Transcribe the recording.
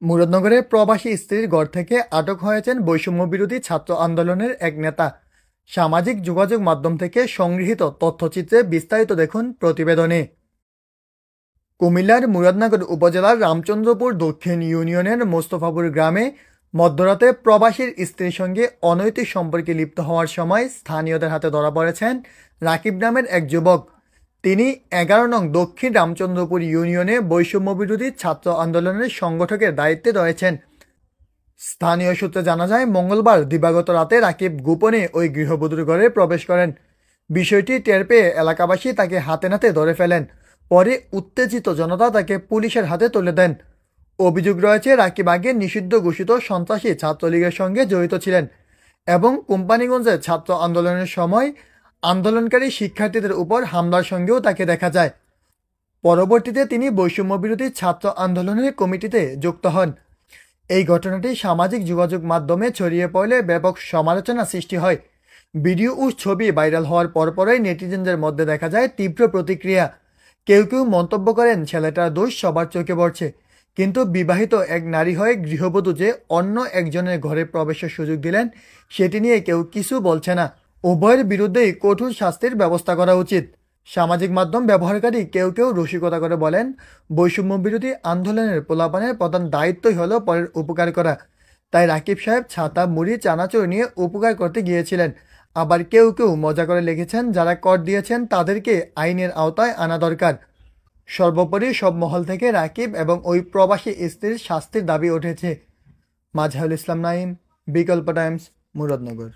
মুরাদনগরে প্রবাসী স্ত্রীর ঘর থেকে আটক হয়েছেন বৈষম্যবিরোধী ছাত্র আন্দোলনের এক নেতা। সামাজিক যোগাযোগ মাধ্যম থেকে সংগৃহীত তথ্যচিত্রে বিস্তারিত দেখুন প্রতিবেদনে। কুমিল্লার মুরাদনগর উপজেলার রামচন্দ্রপুর দক্ষিণ ইউনিয়নের মোস্তফাপুর গ্রামে মধ্যরাতে প্রবাসীর স্ত্রীর সঙ্গে অনৈতিক সম্পর্কে লিপ্ত হওয়ার সময় স্থানীয়দের হাতে ধরা পড়েছেন রাকিব নামের এক যুবক। তিনি 11 নং দক্ষিণ রামচন্দ্রপুর ইউনিয়নে বৈষম্যবিরোধী ছাত্র আন্দোলনের সংগঠকের দায়িত্বে রয়েছেন। স্থানীয় সূত্রে জানা যায়, মঙ্গলবার দিবাগত রাতে রাকিব গোপনে ওই গৃহবধূর ঘরে প্রবেশ করেন। বিষয়টি টের পেয়ে এলাকাবাসী তাকে হাতে নাতে ধরে ফেলেন। পরে উত্তেজিত জনতা তাকে পুলিশের হাতে তুলে দেন। অভিযোগ রয়েছে, রাকিব আগে নিষিদ্ধ ঘোষিত সন্ত্রাসী ছাত্রলীগের সঙ্গে জড়িত ছিলেন এবং কোম্পানিগঞ্জে ছাত্র আন্দোলনের সময় আন্দোলনকারী শিক্ষার্থীদের উপর হামলার সঙ্গেও তাকে দেখা যায়। পরবর্তীতে তিনি বৈষম্যবিরোধী ছাত্র আন্দোলনের কমিটিতে যুক্ত হন। এই ঘটনাটি সামাজিক যোগাযোগ মাধ্যমে ছড়িয়ে পড়লে ব্যাপক সমালোচনা সৃষ্টি হয়। ভিডিও ও ছবি ভাইরাল হওয়ার পরপরই নেটিজেনদের মধ্যে দেখা যায় তীব্র প্রতিক্রিয়া। কেউ কেউ মন্তব্য করেন, ছেলেটার দোষ সবার চোখে পড়ছে, কিন্তু বিবাহিত এক নারী হয়ে গৃহবধূ যে অন্য একজনের ঘরে প্রবেশের সুযোগ দিলেন সেটি নিয়ে কেউ কিছু বলছে না। উভয়ের বিরুদ্ধেই কঠোর শাস্তির ব্যবস্থা করা উচিত। সামাজিক মাধ্যম ব্যবহারকারী কেউ কেউ রসিকতা করে বলেন, বৈষম্য বিরোধী আন্দোলনের পোলাপানের প্রধান দায়িত্বই হলো পরের উপকার করা। তাই রাকিব সাহেব ছাতা মুড়ি চানাচুর নিয়ে উপকার করতে গিয়েছিলেন। আবার কেউ কেউ মজা করে লিখেছেন, যারা কর দিয়েছেন তাদেরকে আইনের আওতায় আনা দরকার। সর্বোপরি সব মহল থেকে রাকিব এবং ওই প্রবাসী স্ত্রীর শাস্তির দাবি উঠেছে। মাজহারুল ইসলাম নাঈম, বিকল্প টাইমস, মুরাদনগর।